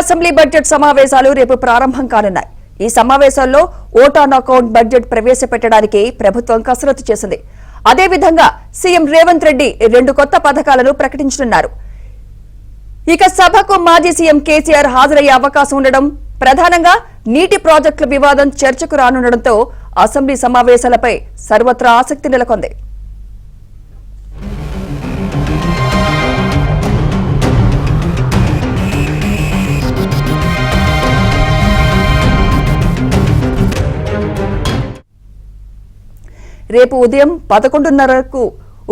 Assembly budget సమావేశాలు రేపు ప్రారంభం కానున్నాయి. ఈ సమావేశాల్లో ఓట్ ఆన్ అకౌంట్ బడ్జెట్ ప్రవేశపెట్టడానికి ప్రభుత్వం కసరత్తు చేసింది. అదేవిధంగా సీఎం రేవంత్ రెడ్డి 2 కొత్త పథకాలను ప్రకటించనున్నారు. ఇక సభకు మాజీ సీఎం కేసీఆర్ హాజరయ్యే అవకాశం ఉండడం, ప్రధానంగా నీటి ప్రాజెక్టుల వివాదం చర్చకు రానుండడంతో అసెంబ్లీ సమావేశాలపై సర్వత్రా ఆసక్తి నెలకొంది. రేపు ఉదయం 11:30కు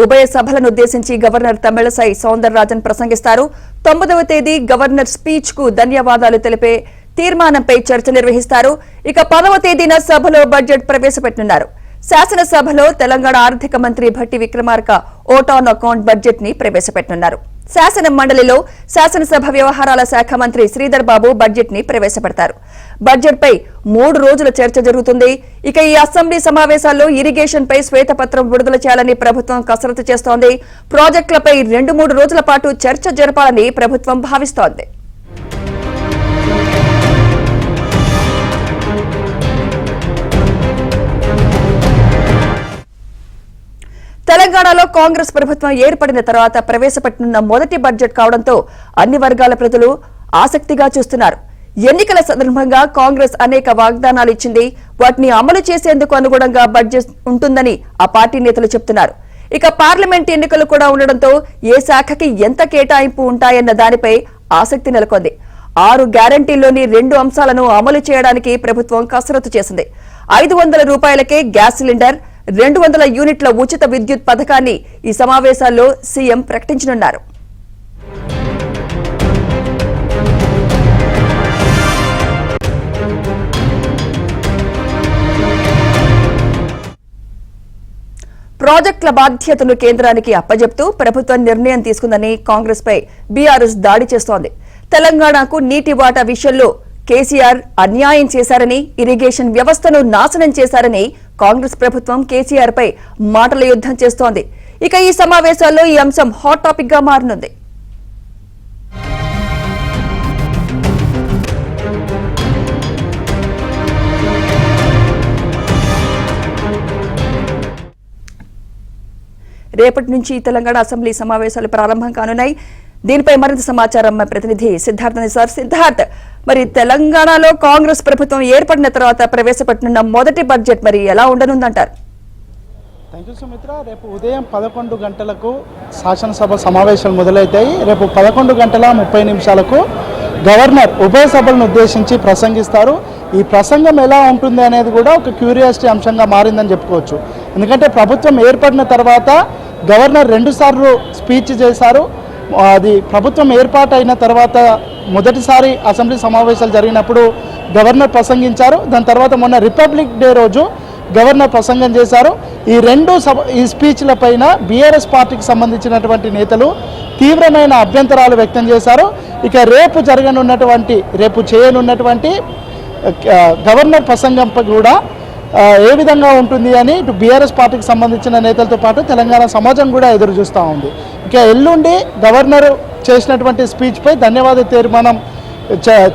ఉభయ సభలను ఉద్దేశించి గవర్నర్ తమిళసై సౌందరరాజన్ ప్రసంగిస్తారు. 9వ తేదీ గవర్నర్ స్పీచ్ కు ధన్యవాదాలు తెలిపే తీర్మానంపై చర్చ నిర్వహిస్తారు. ఇక 10వ తేదీన సభలో బడ్జెట్ ప్రవేశపెట్టనున్నారు. శాసనసభలో తెలంగాణ ఆర్థిక మంత్రి Bhatti Vikramarka vote on account budget ని ప్రవేశపెట్టనున్నారు. శాసన మండలిలో శాసనసభ వ్యవహారాల శాఖ మంత్రి శ్రీధర్ బాబు బడ్జెట్ ని ప్రవేశపెడతారు. బడ్జెట్ పై 3 రోజుల చర్చ జరుగుతుంది. ఇక ఈ అసెంబ్లీ సమావేశాల్లో ఇరిగేషన్ పై శ్వేతపత్రం విడుదల చేయాలని ప్రభుత్వం కసరత్తు చేస్తోంది. ప్రాజెక్టులపై 2-3 రోజుల పాటు చర్చ జరపాలని ప్రభుత్వం భావిస్తోంది. తెలంగాణలో కాంగ్రెస్ ప్రభుత్వం ఏర్పడిన తర్వాత ప్రవేశపెట్టనున్న మొదటి బడ్జెట్ కావడంతో అన్ని వర్గాల ప్రజలు ఆసక్తిగా చూస్తున్నారు. ఎన్నికల సందర్భంగా కాంగ్రెస్ అనేక వాగ్దానాలు ఇచ్చింది. వాటిని అమలు చేసేందుకు అనుగుణంగా బడ్జెట్ ఉంటుందని ఆ పార్టీ నేతలు చెబుతున్నారు. ఇక పార్లమెంట్ ఎన్నికలు కూడా ఉండడంతో ఏ శాఖకి ఎంత కేటాయింపు ఉంటాయన్న దానిపై ఆసక్తి నెలకొంది. 6 గ్యారంటీల్లోని 2 అంశాలను అమలు చేయడానికి ప్రభుత్వం కసరత్తు చేసింది. 500 రూపాయలకే గ్యాస్ సిలిండర్, 200 యూనిట్ల ఉచిత విద్యుత్ పథకాన్ని ఈ సమావేశాల్లో సీఎం ప్రకటించనున్నారు. ప్రాజెక్టుల బాధ్యతను కేంద్రానికి అప్పజెప్తూ ప్రభుత్వం నిర్ణయం తీసుకుందని కాంగ్రెస్ పై బీఆర్ఎస్ దాడి చేస్తోంది. తెలంగాణకు నీటి వాటా విషయంలో కేసీఆర్ అన్యాయం చేశారని, ఇరిగేషన్ వ్యవస్థను నాశనం చేశారని కాంగ్రెస్ ప్రభుత్వం కేసీఆర్ పై మాటల యుద్ధం చేస్తోంది. ఇక ఈ సమావేశాల్లో ఈ అంశం హాట్ టాపిక్ గా మారనుంది. రేపటి నుంచి తెలంగాణ అసెంబ్లీ సమావేశాలు ప్రారంభం కానున్నాయి. దీనిపై మరింత సమాచారం మా ప్రతినిధి సిద్ధార్థ్ సార్. సిద్ధార్థ్, మరి తెలంగాణలో కాంగ్రెస్ ప్రభుత్వం ఏర్పడిన తర్వాత ప్రవేశపెట్టనున్న మొదటి బడ్జెట్ మరి ఎలా ఉండనుందంటారు? Thank you Sumitra. రేపు ఉదయం 11 గంటలకు శాసనసభ సమావేశాలు మొదలవుతాయి. రేపు 11:30 గవర్నర్ ఉభయ సభలను ఉద్దేశించి ప్రసంగిస్తారు. ఈ ప్రసంగం ఎలా ఉంటుంది అనేది కూడా ఒక క్యూరియాసిటీ అంశంగా మారిందని చెప్పుకోవచ్చు. ఎందుకంటే ప్రభుత్వం ఏర్పడిన తర్వాత గవర్నర్ 2 సార్లు స్పీచ్ చేశారు. అది ప్రభుత్వం ఏర్పాటైన తర్వాత మొదటిసారి అసెంబ్లీ సమావేశాలు జరిగినప్పుడు గవర్నర్ ప్రసంగించారు. దాని తర్వాత మొన్న రిపబ్లిక్ డే రోజు గవర్నర్ ప్రసంగం చేశారు. ఈ స్పీచ్ల పైన బీఆర్ఎస్ పార్టీకి సంబంధించినటువంటి నేతలు తీవ్రమైన అభ్యంతరాలు వ్యక్తం చేశారు. ఇక రేపు చేయనున్నటువంటి గవర్నర్ ప్రసంగంపై కూడా ఏ విధంగా ఉంటుంది అని ఇటు బీఆర్ఎస్ పార్టీకి సంబంధించిన నేతలతో పాటు తెలంగాణ సమాజం కూడా ఎదురు చూస్తూ ఉంది. ఇక ఎల్లుండి గవర్నర్ చేసినటువంటి స్పీచ్పై ధన్యవాద తీర్మానం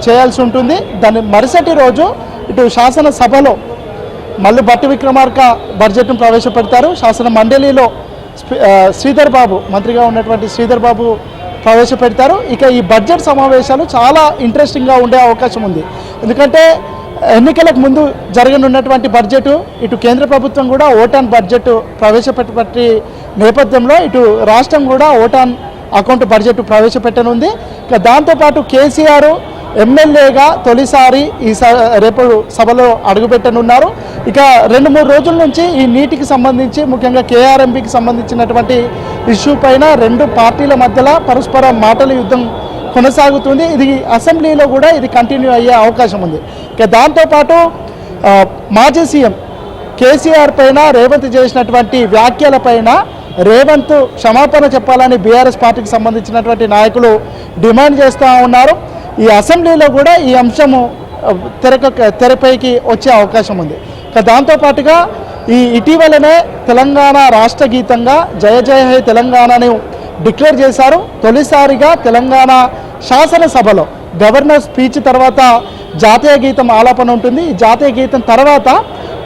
చేయాల్సి ఉంటుంది. దాని మరుసటి రోజు ఇటు శాసనసభలో మళ్ళీ భట్టి విక్రమార్క బడ్జెట్ను ప్రవేశపెడతారు. శాసన మండలిలో శ్రీధర్ బాబు, మంత్రిగా ఉన్నటువంటి శ్రీధర్ బాబు ప్రవేశపెడతారు. ఇక ఈ బడ్జెట్ సమావేశాలు చాలా ఇంట్రెస్టింగ్గా ఉండే అవకాశం ఉంది. ఎందుకంటే ఎన్నికలకు ముందు జరగనున్నటువంటి బడ్జెట్, ఇటు కేంద్ర ప్రభుత్వం కూడా ఓట్ ఆన్ బడ్జెట్ ప్రవేశపెట్టే నేపథ్యంలో ఇటు రాష్ట్రం కూడా ఓట్ ఆన్ అకౌంట్ బడ్జెట్ ప్రవేశపెట్టనుంది. ఇక దాంతోపాటు కేసీఆర్ ఎమ్మెల్యేగా తొలిసారి రేపు సభలో అడుగుపెట్టనున్నారు. ఇక 2-3 రోజుల నుంచి ఈ నీటికి సంబంధించి, ముఖ్యంగా కేఆర్ఎంబీకి సంబంధించినటువంటి ఇష్యూ పైన 2 పార్టీల మధ్యలో పరస్పర మాటల యుద్ధం కొనసాగుతుంది. ఇది అసెంబ్లీలో కూడా ఇది కంటిన్యూ అయ్యే అవకాశం ఉంది. ఇక దాంతోపాటు మాజీ సీఎం కేసీఆర్ పైన రేవంత్ చేసినటువంటి వ్యాఖ్యలపైన రేవంత్ క్షమాపణ చెప్పాలని బీఆర్ఎస్ పార్టీకి సంబంధించినటువంటి నాయకులు డిమాండ్ చేస్తూ ఉన్నారు. ఈ అసెంబ్లీలో కూడా ఈ అంశము తెరపైకి వచ్చే అవకాశం ఉంది. దాంతోపాటుగా ఇటీవలనే తెలంగాణ రాష్ట్ర గీతంగా జయ జయ హే తెలంగాణను డిక్లేర్ చేశారు. తొలిసారిగా తెలంగాణ శాసనసభలో గవర్నర్ స్పీచ్ తర్వాత జాతీయ గీతం ఆలాపన ఉంటుంది. ఈ జాతీయ గీతం తర్వాత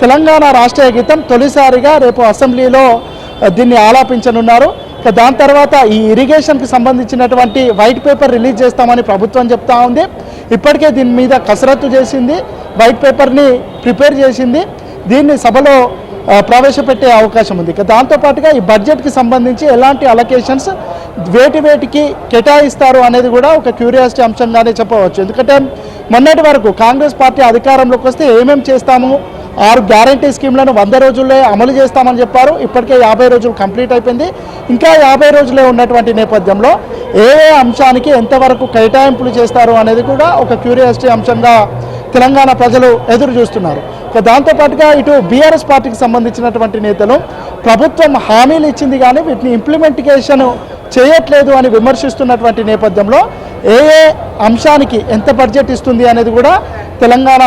తెలంగాణ రాష్ట్రీయ గీతం తొలిసారిగా రేపు అసెంబ్లీలో దీన్ని ఆలాపించనున్నారు. దాని తర్వాత ఈ ఇరిగేషన్కి సంబంధించినటువంటి వైట్ పేపర్ రిలీజ్ చేస్తామని ప్రభుత్వం చెప్తా ఉంది. ఇప్పటికే దీని మీద కసరత్తు చేసింది, వైట్ పేపర్ని ప్రిపేర్ చేసింది, దీన్ని సభలో ప్రవేశపెట్టే అవకాశం ఉంది. దాంతోపాటుగా ఈ బడ్జెట్కి సంబంధించి ఎలాంటి అలొకేషన్స్ వేటికి కేటాయిస్తారు అనేది కూడా ఒక క్యూరియాసిటీ అంశంగానే చెప్పవచ్చు. ఎందుకంటే మొన్నటి వరకు కాంగ్రెస్ పార్టీ అధికారంలోకి వస్తే ఏమేమి చేస్తాము, 6 గ్యారంటీ స్కీమ్లను 100 రోజుల్లో అమలు చేస్తామని చెప్పారు. ఇప్పటికే 50 రోజులు కంప్లీట్ అయిపోయింది. ఇంకా 50 రోజులే ఉన్నటువంటి నేపథ్యంలో ఏ అంశానికి ఎంతవరకు కేటాయింపులు చేస్తారు అనేది కూడా ఒక క్యూరియాసిటీ అంశంగా తెలంగాణ ప్రజలు ఎదురు చూస్తున్నారు. దాంతోపాటుగా ఇటు బీఆర్ఎస్ పార్టీకి సంబంధించినటువంటి నేతలు ప్రభుత్వం హామీలు ఇచ్చింది కానీ వీటిని ఇంప్లిమెంటేషన్ చేయట్లేదు అని విమర్శిస్తున్నటువంటి నేపథ్యంలో ఏ అంశానికి ఎంత బడ్జెట్ ఇస్తుంది అనేది కూడా తెలంగాణ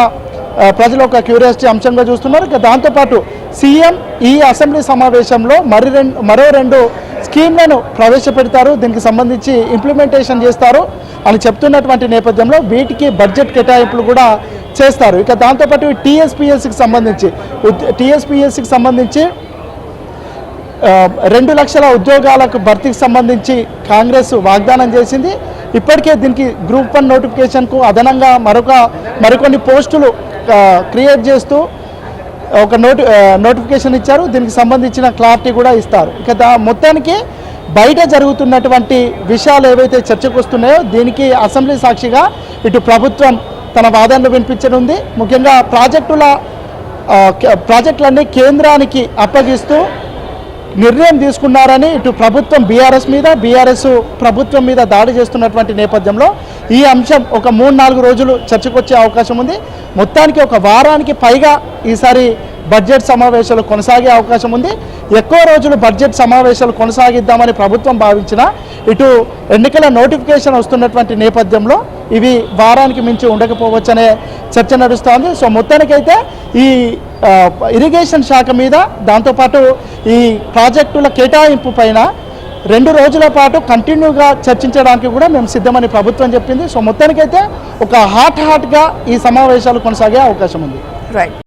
ప్రజలు ఒక క్యూరియాసిటీ అంశంగా చూస్తున్నారు. దాంతోపాటు సీఎం ఈ అసెంబ్లీ సమావేశంలో మరో 2 స్కీమ్లను ప్రవేశపెడతారు, దీనికి సంబంధించి ఇంప్లిమెంటేషన్ చేస్తారు అని చెప్తున్నటువంటి నేపథ్యంలో వీటికి బడ్జెట్ కేటాయింపులు కూడా చేస్తారు. ఇక దాంతోపాటు టీఎస్పీఎస్సికి సంబంధించి 2 లక్షల ఉద్యోగాలకు భర్తీకి సంబంధించి కాంగ్రెస్ వాగ్దానం చేసింది. ఇప్పటికే దీనికి గ్రూప్ 1 నోటిఫికేషన్కు అదనంగా మరికొన్ని పోస్టులు క్రియేట్ చేస్తూ ఒక నోటిఫికేషన్ ఇచ్చారు. దీనికి సంబంధించిన క్లారిటీ కూడా ఇస్తారు. ఇక మొత్తానికి బయట జరుగుతున్నటువంటి విషయాలు ఏవైతే చర్చకు వస్తున్నాయో దీనికి అసెంబ్లీ సాక్షిగా ఇటు ప్రభుత్వం తన వాదనలు వినిపించనుంది. ముఖ్యంగా ప్రాజెక్టులన్నీ కేంద్రానికి అప్పగిస్తూ నిర్ణయం తీసుకున్నారని ఇటు ప్రభుత్వం బీఆర్ఎస్ ప్రభుత్వం మీద దాడి చేస్తున్నటువంటి నేపథ్యంలో ఈ అంశం ఒక 3-4 రోజులు చర్చకు వచ్చే అవకాశం ఉంది. మొత్తానికి ఒక వారానికి పైగా ఈసారి బడ్జెట్ సమావేశాలు కొనసాగే అవకాశం ఉంది. ఎక్కువ రోజులు బడ్జెట్ సమావేశాలు కొనసాగిద్దామని ప్రభుత్వం భావించినా ఇటు ఎన్నికల నోటిఫికేషన్ వస్తున్నటువంటి నేపథ్యంలో ఇవి వారానికి మించి ఉండకపోవచ్చనే చర్చ నడుస్తోంది. సో మొత్తానికైతే ఈ ఇరిగేషన్ శాఖ మీద దాంతోపాటు ఈ ప్రాజెక్టుల కేటాయింపు పైన 2 రోజుల పాటు కంటిన్యూగా చర్చించడానికి కూడా మేము సిద్ధమని ప్రభుత్వం చెప్పింది. సో మొత్తానికైతే ఒక హాట్గా ఈ సమావేశాలు కొనసాగే అవకాశం ఉంది. రైట్.